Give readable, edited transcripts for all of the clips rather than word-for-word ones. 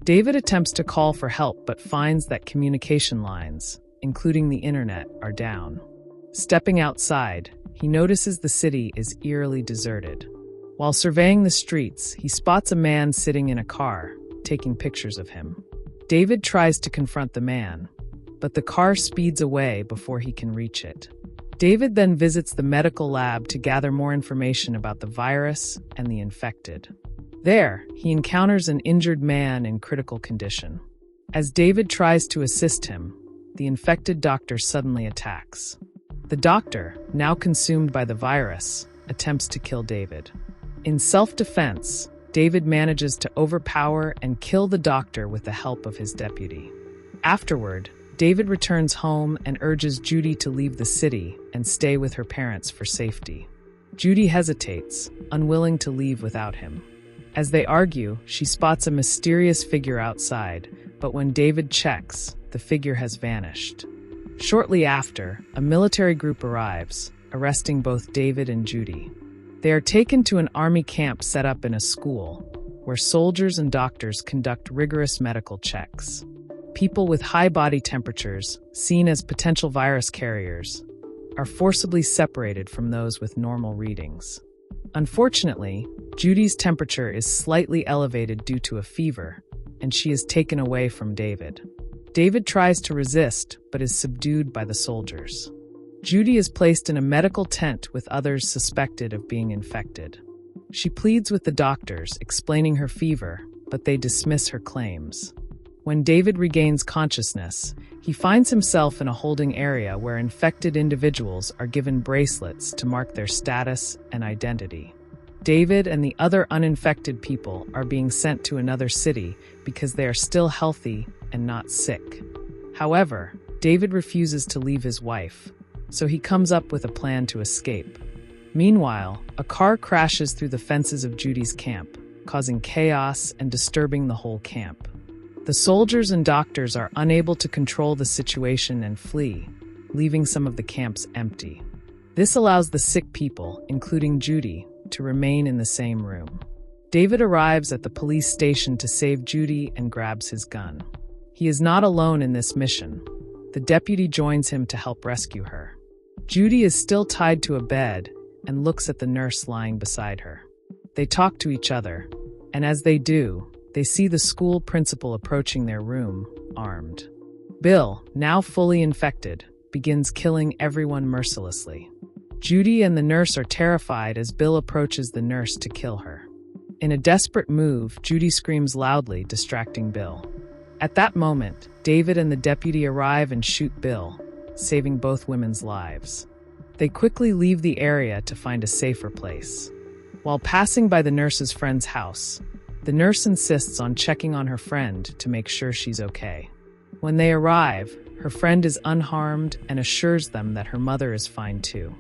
David attempts to call for help but finds that communication lines, including the internet, are down. Stepping outside, he notices the city is eerily deserted. While surveying the streets, he spots a man sitting in a car, taking pictures of him. David tries to confront the man, but the car speeds away before he can reach it. David then visits the medical lab to gather more information about the virus and the infected. There, he encounters an injured man in critical condition. As David tries to assist him, the infected doctor suddenly attacks. The doctor, now consumed by the virus, attempts to kill David. In self-defense, David manages to overpower and kill the doctor with the help of his deputy. Afterward, David returns home and urges Judy to leave the city and stay with her parents for safety. Judy hesitates, unwilling to leave without him. As they argue, she spots a mysterious figure outside, but when David checks, the figure has vanished. Shortly after, a military group arrives, arresting both David and Judy. They are taken to an army camp set up in a school, where soldiers and doctors conduct rigorous medical checks. People with high body temperatures, seen as potential virus carriers, are forcibly separated from those with normal readings. Unfortunately, Judy's temperature is slightly elevated due to a fever, and she is taken away from David. David tries to resist, but is subdued by the soldiers. Judy is placed in a medical tent with others suspected of being infected. She pleads with the doctors, explaining her fever, but they dismiss her claims. When David regains consciousness, he finds himself in a holding area where infected individuals are given bracelets to mark their status and identity. David and the other uninfected people are being sent to another city because they are still healthy and not sick. However, David refuses to leave his wife, so he comes up with a plan to escape. Meanwhile, a car crashes through the fences of Judy's camp, causing chaos and disturbing the whole camp. The soldiers and doctors are unable to control the situation and flee, leaving some of the camps empty. This allows the sick people, including Judy, to remain in the same room. David arrives at the police station to save Judy and grabs his gun. He is not alone in this mission. The deputy joins him to help rescue her. Judy is still tied to a bed and looks at the nurse lying beside her. They talk to each other, and as they do, they see the school principal approaching their room, armed. Bill, now fully infected, begins killing everyone mercilessly. Judy and the nurse are terrified as Bill approaches the nurse to kill her. In a desperate move, Judy screams loudly, distracting Bill. At that moment, David and the deputy arrive and shoot Bill, saving both women's lives. They quickly leave the area to find a safer place. While passing by the nurse's friend's house, the nurse insists on checking on her friend to make sure she's okay. When they arrive, her friend is unharmed and assures them that her mother is fine too.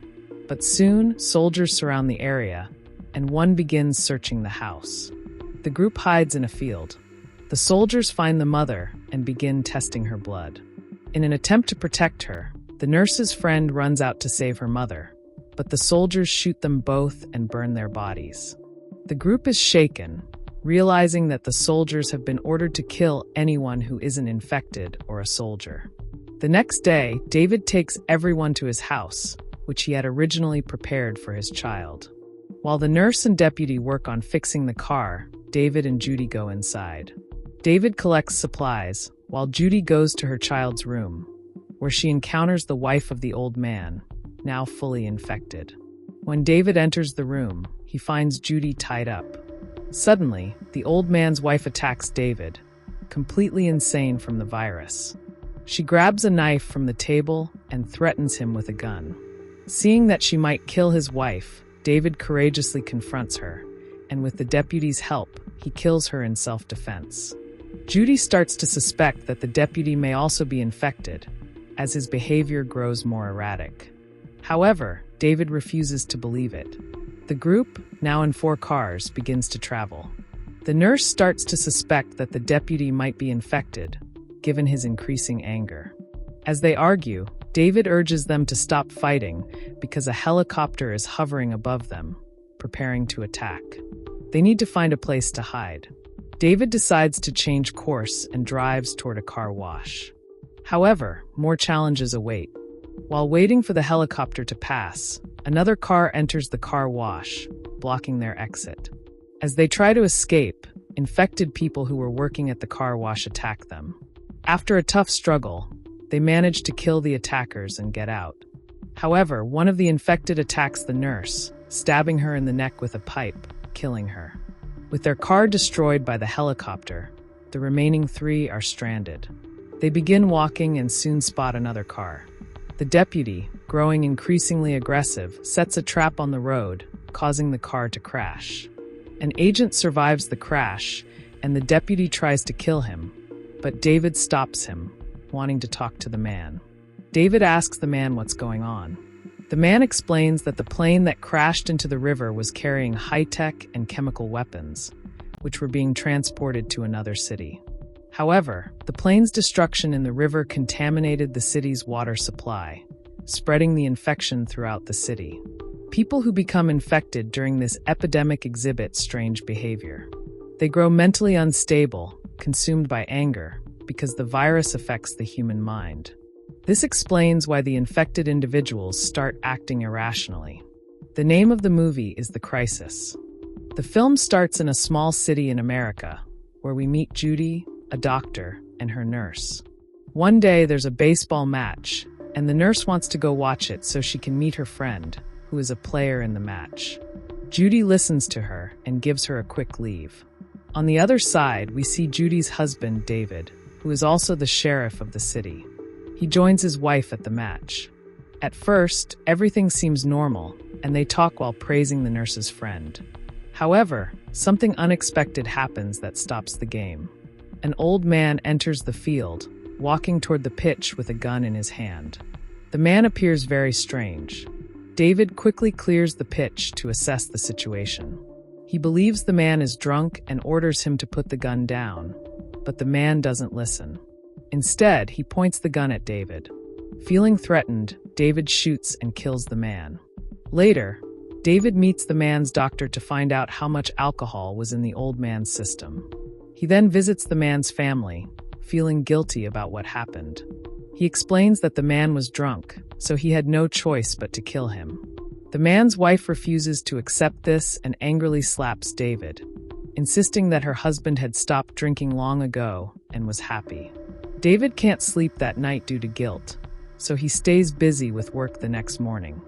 But soon, soldiers surround the area, and one begins searching the house. The group hides in a field. The soldiers find the mother and begin testing her blood. In an attempt to protect her, the nurse's friend runs out to save her mother, but the soldiers shoot them both and burn their bodies. The group is shaken, realizing that the soldiers have been ordered to kill anyone who isn't infected or a soldier. The next day, David takes everyone to his house, which he had originally prepared for his child. While the nurse and deputy work on fixing the car, David and Judy go inside. David collects supplies, while Judy goes to her child's room, where she encounters the wife of the old man, now fully infected. When David enters the room, he finds Judy tied up. Suddenly, the old man's wife attacks David, completely insane from the virus. She grabs a knife from the table and threatens him with a gun. Seeing that she might kill his wife, David courageously confronts her, and with the deputy's help, he kills her in self-defense. Judy starts to suspect that the deputy may also be infected, as his behavior grows more erratic. However, David refuses to believe it. The group, now in 4 cars, begins to travel. The nurse starts to suspect that the deputy might be infected, given his increasing anger. As they argue, David urges them to stop fighting because a helicopter is hovering above them, preparing to attack. They need to find a place to hide. David decides to change course and drives toward a car wash. However, more challenges await. While waiting for the helicopter to pass, another car enters the car wash, blocking their exit. As they try to escape, infected people who were working at the car wash attack them. After a tough struggle, they manage to kill the attackers and get out. However, one of the infected attacks the nurse, stabbing her in the neck with a pipe, killing her. With their car destroyed by the helicopter, the remaining 3 are stranded. They begin walking and soon spot another car. The deputy, growing increasingly aggressive, sets a trap on the road, causing the car to crash. An agent survives the crash, and the deputy tries to kill him, but David stops him, wanting to talk to the man. David asks the man what's going on. The man explains that the plane that crashed into the river was carrying high-tech and chemical weapons, which were being transported to another city. However, the plane's destruction in the river contaminated the city's water supply, spreading the infection throughout the city. People who become infected during this epidemic exhibit strange behavior. They grow mentally unstable, consumed by anger, because the virus affects the human mind. This explains why the infected individuals start acting irrationally. The name of the movie is The Crisis. The film starts in a small city in America, where we meet Judy, a doctor, and her nurse. One day there's a baseball match, and the nurse wants to go watch it so she can meet her friend, who is a player in the match. Judy listens to her and gives her a quick leave. On the other side, we see Judy's husband, David, who is also the sheriff of the city. He joins his wife at the match. At first, everything seems normal, and they talk while praising the nurse's friend. However, something unexpected happens that stops the game. An old man enters the field, walking toward the pitch with a gun in his hand. The man appears very strange. David quickly clears the pitch to assess the situation. He believes the man is drunk and orders him to put the gun down, but the man doesn't listen. Instead, he points the gun at David. Feeling threatened, David shoots and kills the man. Later, David meets the man's doctor to find out how much alcohol was in the old man's system. He then visits the man's family, feeling guilty about what happened. He explains that the man was drunk, so he had no choice but to kill him. The man's wife refuses to accept this and angrily slaps David, insisting that her husband had stopped drinking long ago and was happy. David can't sleep that night due to guilt, so he stays busy with work the next morning.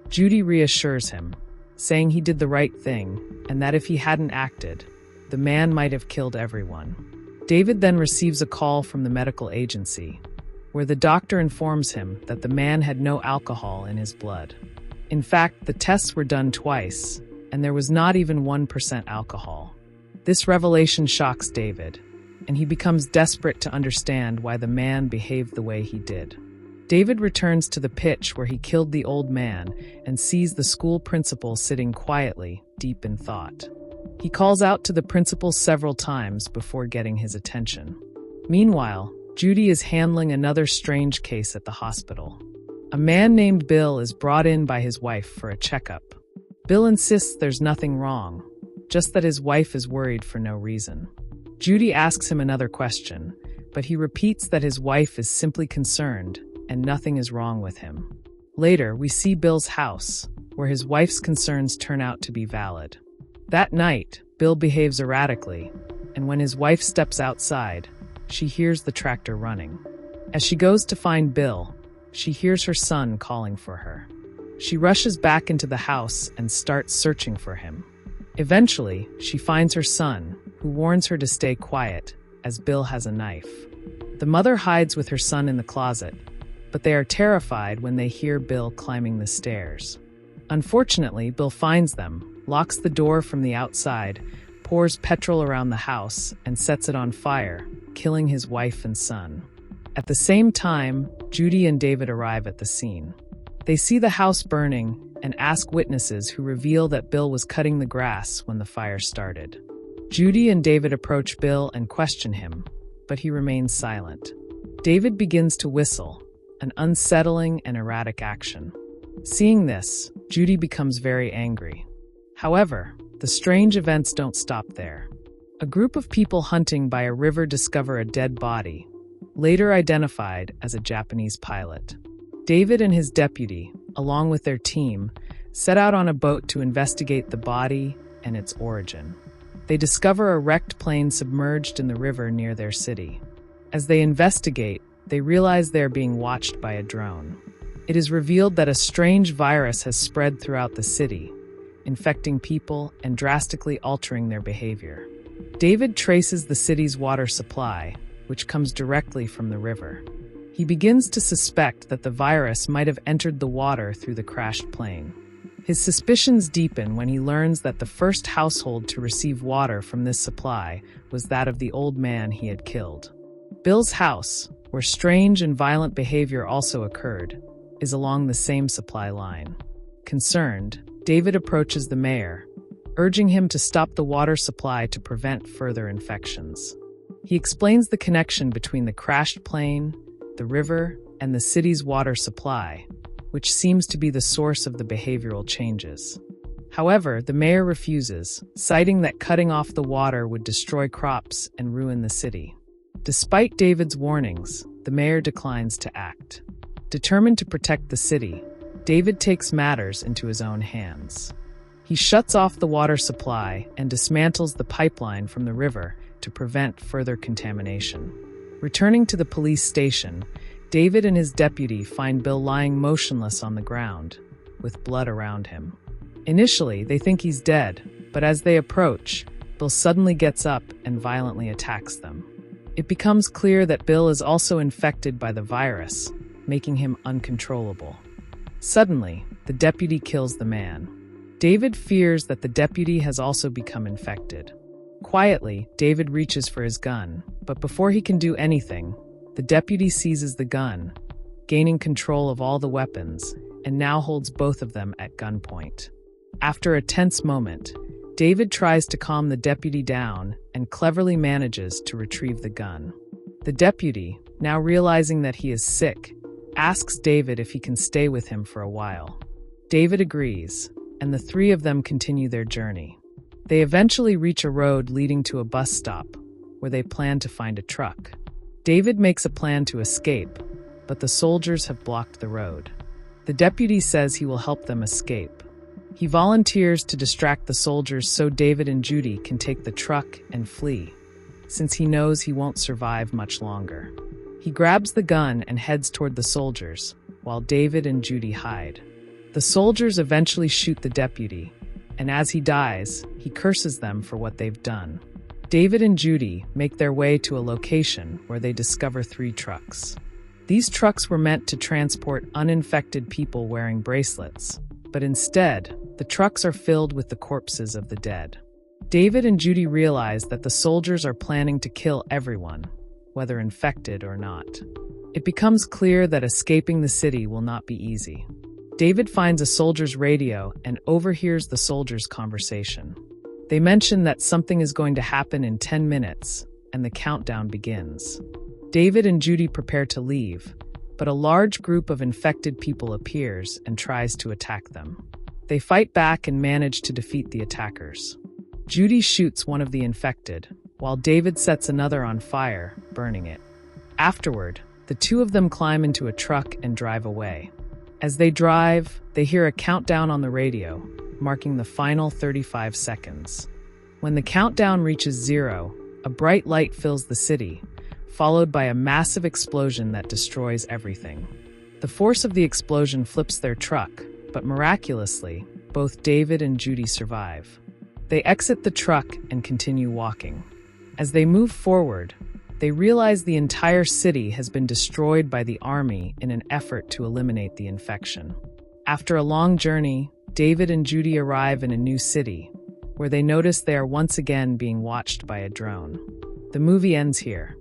Judy reassures him, saying he did the right thing and that if he hadn't acted, the man might have killed everyone. David then receives a call from the medical agency, where the doctor informs him that the man had no alcohol in his blood. In fact, the tests were done twice, and there was not even 1% alcohol. This revelation shocks David, and he becomes desperate to understand why the man behaved the way he did. David returns to the pitch where he killed the old man and sees the school principal sitting quietly, deep in thought. He calls out to the principal several times before getting his attention. Meanwhile, Judy is handling another strange case at the hospital. A man named Bill is brought in by his wife for a checkup. Bill insists there's nothing wrong, just that his wife is worried for no reason. Judy asks him another question, but he repeats that his wife is simply concerned and nothing is wrong with him. Later, we see Bill's house, where his wife's concerns turn out to be valid. That night, Bill behaves erratically, and when his wife steps outside, she hears the tractor running. As she goes to find Bill, she hears her son calling for her. She rushes back into the house and starts searching for him. Eventually, she finds her son, who warns her to stay quiet, as Bill has a knife. The mother hides with her son in the closet, but they are terrified when they hear Bill climbing the stairs. Unfortunately, Bill finds them, locks the door from the outside, pours petrol around the house, and sets it on fire, killing his wife and son. At the same time, Judy and David arrive at the scene. They see the house burning and ask witnesses who reveal that Bill was cutting the grass when the fire started. Judy and David approach Bill and question him, but he remains silent. David begins to whistle, an unsettling and erratic action. Seeing this, Judy becomes very angry. However, the strange events don't stop there. A group of people hunting by a river discover a dead body, later identified as a Japanese pilot. David and his deputy, along with their team, set out on a boat to investigate the body and its origin. They discover a wrecked plane submerged in the river near their city. As they investigate, they realize they are being watched by a drone. It is revealed that a strange virus has spread throughout the city, infecting people and drastically altering their behavior. David traces the city's water supply, which comes directly from the river. He begins to suspect that the virus might have entered the water through the crashed plane. His suspicions deepen when he learns that the first household to receive water from this supply was that of the old man he had killed. Bill's house, where strange and violent behavior also occurred, is along the same supply line. Concerned, David approaches the mayor, urging him to stop the water supply to prevent further infections. He explains the connection between the crashed plane, the river, and the city's water supply, which seems to be the source of the behavioral changes. However, the mayor refuses, citing that cutting off the water would destroy crops and ruin the city. Despite David's warnings, the mayor declines to act. Determined to protect the city, David takes matters into his own hands. He shuts off the water supply and dismantles the pipeline from the river to prevent further contamination. Returning to the police station, David and his deputy find Bill lying motionless on the ground, with blood around him. Initially, they think he's dead, but as they approach, Bill suddenly gets up and violently attacks them. It becomes clear that Bill is also infected by the virus, making him uncontrollable. Suddenly, the deputy kills the man. David fears that the deputy has also become infected. Quietly, David reaches for his gun, but before he can do anything, the deputy seizes the gun, gaining control of all the weapons, and now holds both of them at gunpoint. After a tense moment, David tries to calm the deputy down and cleverly manages to retrieve the gun. The deputy, now realizing that he is sick, asks David if he can stay with him for a while. David agrees, and the three of them continue their journey. They eventually reach a road leading to a bus stop, where they plan to find a truck. David makes a plan to escape, but the soldiers have blocked the road. The deputy says he will help them escape. He volunteers to distract the soldiers so David and Judy can take the truck and flee, since he knows he won't survive much longer. He grabs the gun and heads toward the soldiers, while David and Judy hide. The soldiers eventually shoot the deputy, and as he dies, he curses them for what they've done. David and Judy make their way to a location where they discover 3 trucks. These trucks were meant to transport uninfected people wearing bracelets, but instead, the trucks are filled with the corpses of the dead. David and Judy realize that the soldiers are planning to kill everyone, whether infected or not. It becomes clear that escaping the city will not be easy. David finds a soldier's radio and overhears the soldiers' conversation. They mention that something is going to happen in 10 minutes, and the countdown begins. David and Judy prepare to leave, but a large group of infected people appears and tries to attack them. They fight back and manage to defeat the attackers. Judy shoots one of the infected, while David sets another on fire, burning it. Afterward, the two of them climb into a truck and drive away. As they drive, they hear a countdown on the radio, marking the final 35 seconds. When the countdown reaches 0, a bright light fills the city, followed by a massive explosion that destroys everything. The force of the explosion flips their truck, but miraculously, both David and Judy survive. They exit the truck and continue walking. As they move forward, they realize the entire city has been destroyed by the army in an effort to eliminate the infection. After a long journey, David and Judy arrive in a new city, where they notice they are once again being watched by a drone. The movie ends here.